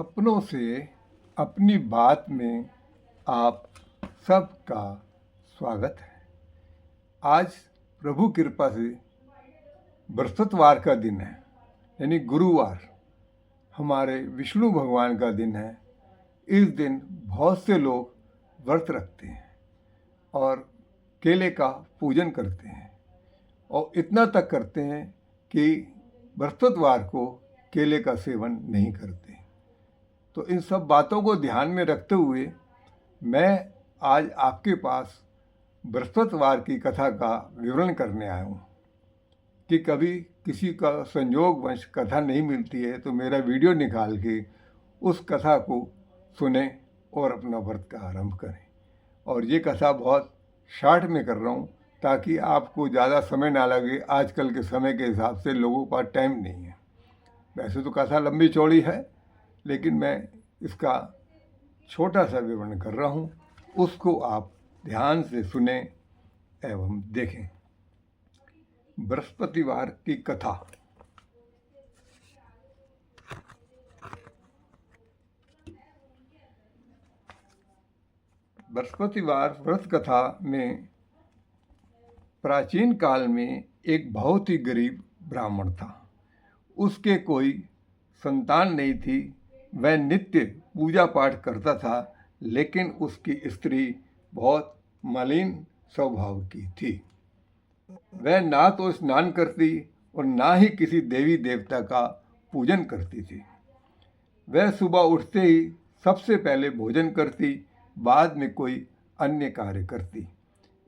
अपनों से अपनी बात में आप सबका स्वागत है। आज प्रभु कृपा से बृहस्पतिवार का दिन है, यानी गुरुवार हमारे विष्णु भगवान का दिन है। इस दिन बहुत से लोग व्रत रखते हैं और केले का पूजन करते हैं और इतना तक करते हैं कि बृहस्पतिवार को केले का सेवन नहीं करते। तो इन सब बातों को ध्यान में रखते हुए मैं आज आपके पास बृहस्पतिवार की कथा का विवरण करने आया हूँ कि कभी किसी का संयोगवश कथा नहीं मिलती है तो मेरा वीडियो निकाल के उस कथा को सुने और अपना व्रत का आरंभ करें। और ये कथा बहुत शॉर्ट में कर रहा हूँ ताकि आपको ज़्यादा समय ना लगे। आजकल के समय के हिसाब से लोगों के पास टाइम नहीं है। वैसे तो कथा लंबी चौड़ी है, लेकिन मैं इसका छोटा सा विवरण कर रहा हूँ, उसको आप ध्यान से सुने एवं देखें। बृहस्पतिवार की कथा। बृहस्पतिवार व्रत कथा में प्राचीन काल में एक बहुत ही गरीब ब्राह्मण था। उसके कोई संतान नहीं थी। वह नित्य पूजा पाठ करता था, लेकिन उसकी स्त्री बहुत मलिन स्वभाव की थी। वह ना तो स्नान करती और ना ही किसी देवी देवता का पूजन करती थी। वह सुबह उठते ही सबसे पहले भोजन करती, बाद में कोई अन्य कार्य करती।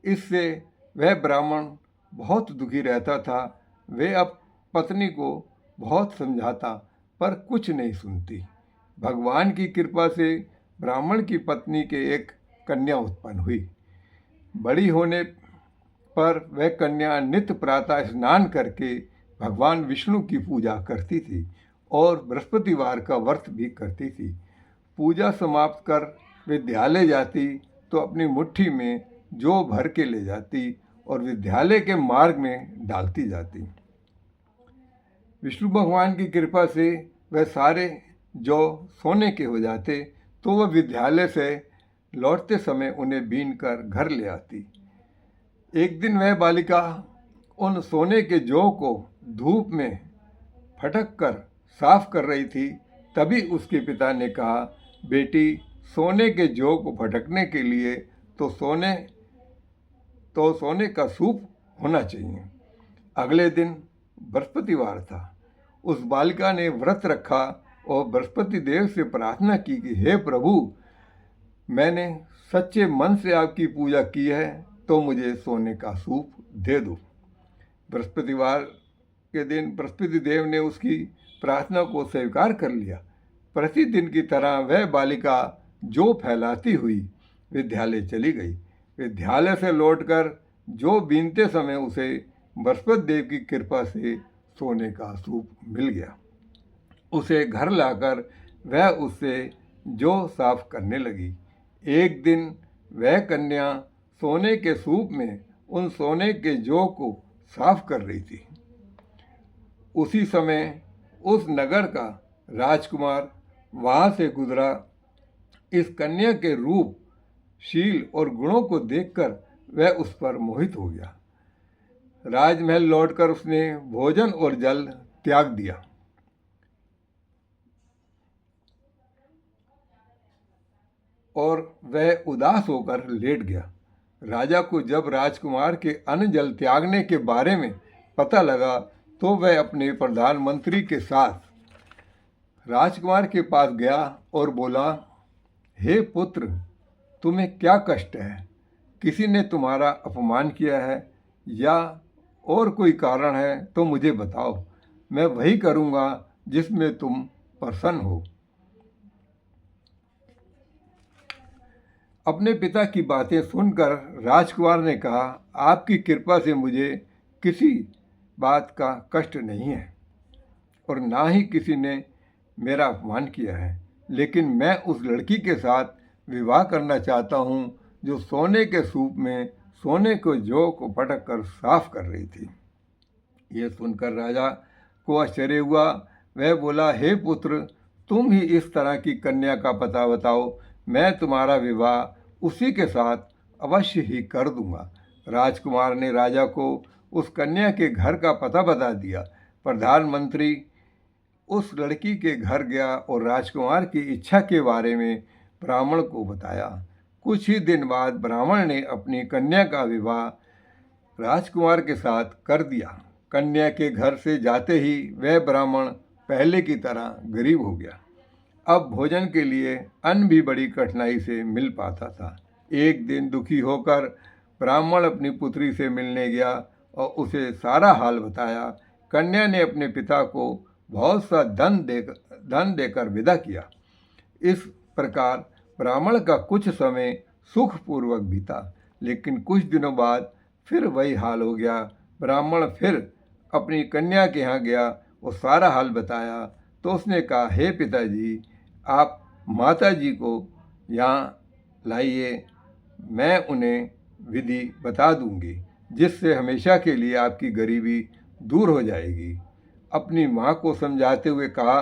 इससे वह ब्राह्मण बहुत दुखी रहता था। वह अब पत्नी को बहुत समझाता पर कुछ नहीं सुनती। भगवान की कृपा से ब्राह्मण की पत्नी के एक कन्या उत्पन्न हुई। बड़ी होने पर वह कन्या नित्य प्रातः स्नान करके भगवान विष्णु की पूजा करती थी और बृहस्पतिवार का व्रत भी करती थी। पूजा समाप्त कर विद्यालय जाती तो अपनी मुट्ठी में जौ भर के ले जाती और विद्यालय के मार्ग में डालती जाती। विष्णु भगवान की कृपा से वह सारे जौ सोने के हो जाते तो वह विद्यालय से लौटते समय उन्हें बीन कर घर ले आती। एक दिन वह बालिका उन सोने के जौ को धूप में फटक कर साफ कर रही थी। तभी उसके पिता ने कहा, बेटी, सोने के जौ को फटकने के लिए तो सोने का सूप होना चाहिए। अगले दिन बृहस्पतिवार था। उस बालिका ने व्रत रखा और बृहस्पति देव से प्रार्थना की कि हे प्रभु, मैंने सच्चे मन से आपकी पूजा की है तो मुझे सोने का सूप दे दो। बृहस्पतिवार के दिन बृहस्पति देव ने उसकी प्रार्थना को स्वीकार कर लिया। प्रतिदिन की तरह वह बालिका जौ फैलाती हुई विद्यालय चली गई। विद्यालय से लौटकर जौ बीनते समय उसे बृहस्पति देव की कृपा से सोने का सूप मिल गया। उसे घर लाकर वह उससे जौ साफ करने लगी। एक दिन वह कन्या सोने के सूप में उन सोने के जौ को साफ कर रही थी। उसी समय उस नगर का राजकुमार वहाँ से गुजरा। इस कन्या के रूप, शील और गुणों को देखकर वह उस पर मोहित हो गया। राजमहल लौटकर उसने भोजन और जल त्याग दिया। और वह उदास होकर लेट गया। राजा को जब राजकुमार के अन्न जल त्यागने के बारे में पता लगा तो वह अपने प्रधानमंत्री के साथ राजकुमार के पास गया और बोला, हे पुत्र, तुम्हें क्या कष्ट है? किसी ने तुम्हारा अपमान किया है या और कोई कारण है तो मुझे बताओ। मैं वही करूँगा जिसमें तुम प्रसन्न हो। अपने पिता की बातें सुनकर राजकुमार ने कहा, आपकी कृपा से मुझे किसी बात का कष्ट नहीं है और ना ही किसी ने मेरा अपमान किया है, लेकिन मैं उस लड़की के साथ विवाह करना चाहता हूँ जो सोने के सूप में सोने को जौ को पटक कर साफ कर रही थी। यह सुनकर राजा को आश्चर्य हुआ। वह बोला, हे पुत्र, तुम ही इस तरह की कन्या का पता बताओ, मैं तुम्हारा विवाह उसी के साथ अवश्य ही कर दूंगा। राजकुमार ने राजा को उस कन्या के घर का पता बता दिया। प्रधानमंत्री उस लड़की के घर गया और राजकुमार की इच्छा के बारे में ब्राह्मण को बताया। कुछ ही दिन बाद ब्राह्मण ने अपनी कन्या का विवाह राजकुमार के साथ कर दिया। कन्या के घर से जाते ही वह ब्राह्मण पहले की तरह गरीब हो गया। अब भोजन के लिए अन्न भी बड़ी कठिनाई से मिल पाता था। एक दिन दुखी होकर ब्राह्मण अपनी पुत्री से मिलने गया और उसे सारा हाल बताया। कन्या ने अपने पिता को बहुत सा धन देकर विदा किया। इस प्रकार ब्राह्मण का कुछ समय सुखपूर्वक बीता, लेकिन कुछ दिनों बाद फिर वही हाल हो गया। ब्राह्मण फिर अपनी कन्या के यहाँ गया और सारा हाल बताया तो उसने कहा, हे पिताजी, आप माता जी को यहाँ लाइए, मैं उन्हें विधि बता दूंगी जिससे हमेशा के लिए आपकी गरीबी दूर हो जाएगी। अपनी माँ को समझाते हुए कहा।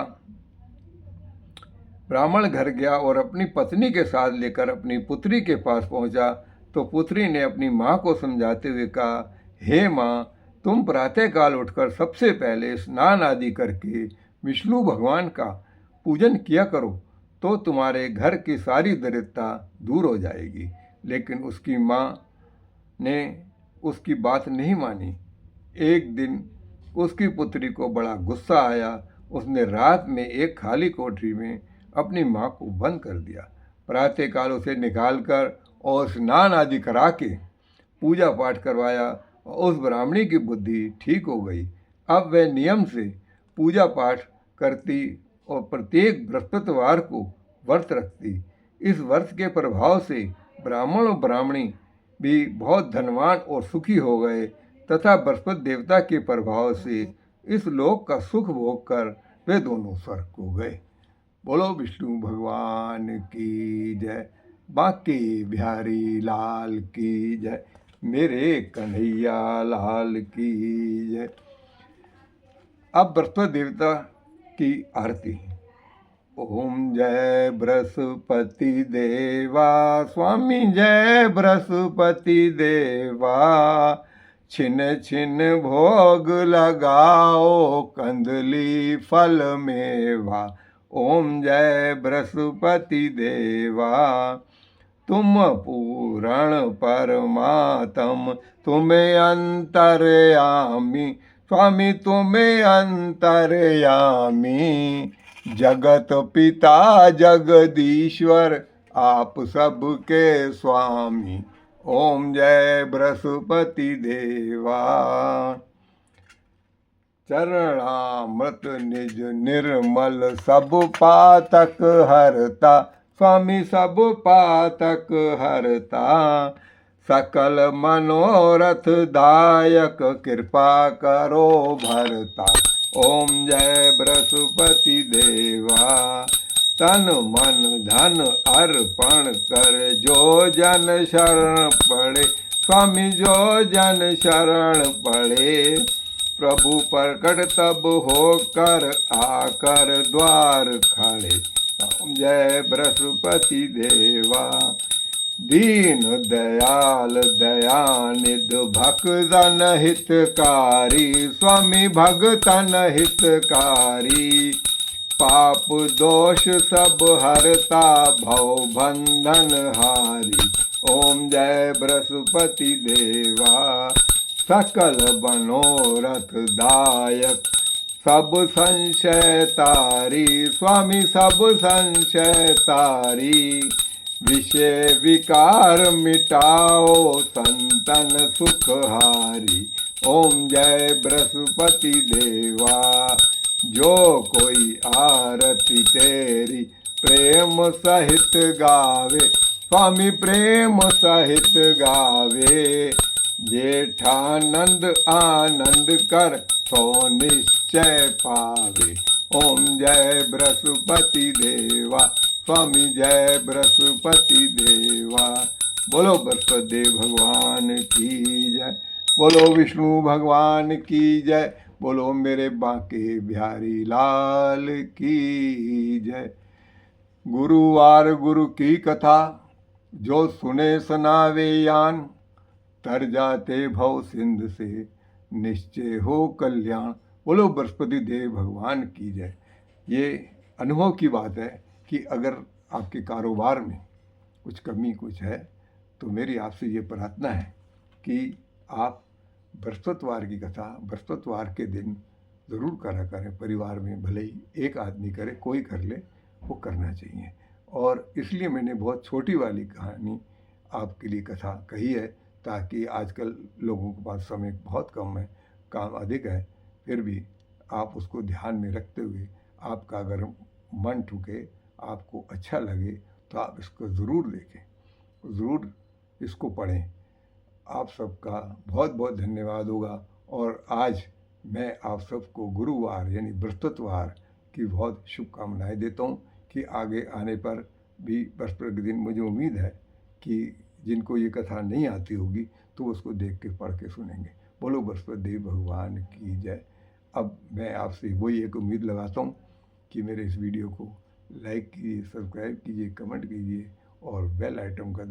ब्राह्मण घर गया और अपनी पत्नी के साथ लेकर अपनी पुत्री के पास पहुंचा तो पुत्री ने अपनी माँ को समझाते हुए कहा, हे माँ, तुम प्रातःकाल उठकर सबसे पहले स्नान आदि करके विष्णु भगवान का पूजन किया करो तो तुम्हारे घर की सारी दरिद्रता दूर हो जाएगी। लेकिन उसकी माँ ने उसकी बात नहीं मानी। एक दिन उसकी पुत्री को बड़ा गुस्सा आया। उसने रात में एक खाली कोठरी में अपनी माँ को बंद कर दिया। प्रातःकाल उसे निकालकर और स्नान आदि करा के पूजा पाठ करवाया और उस ब्राह्मणी की बुद्धि ठीक हो गई। अब वह नियम से पूजा पाठ करती और प्रत्येक बृहस्पतिवार को व्रत रखती। इस व्रत के प्रभाव से ब्राह्मण और ब्राह्मणी भी बहुत धनवान और सुखी हो गए तथा बृहस्पति देवता के प्रभाव से इस लोक का सुख भोग कर वे दोनों स्वर्ग को गए। बोलो विष्णु भगवान की जय, बांके बिहारी लाल की जय, मेरे कन्हैया लाल की जय। अब बृहस्पति देवता की आरती। ओम जय बृहस्पति देवा, स्वामी जय बृहस्पति देवा, छिन छिन भोग लगाओ कंदली फल मेवा। ओम जय बृहस्पति देवा, तुम पूर्ण परमात्म, तुम्हें अंतर्यामी, स्वामी तुम्हें अंतर्यामी, जगत पिता जगदीश्वर, आप सबके स्वामी। ओम जय बृहस्पति देवा। चरणामृत निज निर्मल, सब पातक हरता, स्वामी सब पातक हरता, सकल मनोरथ दायक, कृपा करो भरता। ओम जय बृहस्पति देवा, तन मन धन अर्पण कर, जो जन शरण पड़े, स्वामी जो जन शरण पड़े, प्रभु प्रकट तब होकर आकर द्वार खड़े। ओम जय बृहस्पति देवा, दीन दयाल दयानिध, भक्तन हितकारी, स्वामी भक्तन हितकारी, पाप दोष सब हरता, भव बंधन हारी। ओम जय बृहस्पति देवा, सकल मनोरथ दायक, सब संशय तारी, स्वामी सब संशय तारी, विषय विकार मिटाओ, संतन सुखहारी। ओम जय बृहस्पति देवा, जो कोई आरती तेरी प्रेम सहित गावे, स्वामी प्रेम सहित गावे, जेठानंद आनंद कर, सो निश्चय पावे। ओम जय बृहस्पति देवा, स्वामी जय बृहस्पति देवा। बोलो बृहस्पति देव भगवान की जय, बोलो विष्णु भगवान की जय, बोलो मेरे बांके बिहारी लाल की जय। गुरुवार गुरु की कथा जो सुने सुनावे यान, तर जाते भव सिंध से निश्चय हो कल्याण। बोलो बृहस्पति देव भगवान की जय। ये अनुभव की बात है कि अगर आपके कारोबार में कुछ कमी कुछ है तो मेरी आपसे ये प्रार्थना है कि आप बृहस्पतिवार की कथा बृहस्पतिवार के दिन ज़रूर करा करें। परिवार में भले ही एक आदमी करे, कोई कर ले, वो करना चाहिए। और इसलिए मैंने बहुत छोटी वाली कहानी आपके लिए कथा कही है, ताकि आजकल लोगों के पास समय बहुत कम है, काम अधिक है, फिर भी आप उसको ध्यान में रखते हुए आपका अगर मन ठुके, आपको अच्छा लगे तो आप इसको ज़रूर देखें, ज़रूर इसको पढ़ें। आप सबका बहुत बहुत धन्यवाद होगा। और आज मैं आप सबको गुरुवार यानी बृहस्पतिवार की बहुत शुभकामनाएं देता हूँ कि आगे आने पर भी बृहस्पति के दिन मुझे उम्मीद है कि जिनको ये कथा नहीं आती होगी तो उसको देख के पढ़ के सुनेंगे। बोलो बृहस्पति देव भगवान की जय। अब मैं आपसे वही एक उम्मीद लगाता हूँ कि मेरे इस वीडियो को लाइक कीजिए, सब्सक्राइब कीजिए, कमेंट कीजिए और बेल आइटम का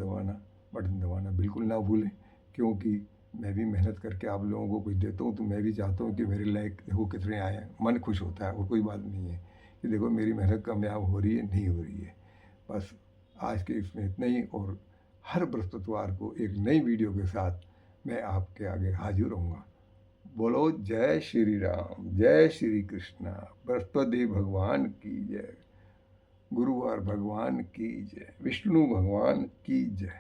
बटन दबाना बिल्कुल ना भूलें, क्योंकि मैं भी मेहनत करके आप लोगों को कुछ देता हूँ तो मैं भी चाहता हूँ कि मेरे लाइक देखो कितने आए हैं, मन खुश होता है। और कोई बात नहीं है कि देखो मेरी मेहनत कामयाब हो रही है, नहीं हो रही है। बस आज के इसमें इतना ही, और हर बृहस्पतिवार को एक नई वीडियो के साथ मैं आपके आगे हाजिर रहूँगा। बोलो जय श्री राम, जय श्री कृष्णा, बृहस्पति भगवान की जय, गुरुवार भगवान की जय, विष्णु भगवान की जय।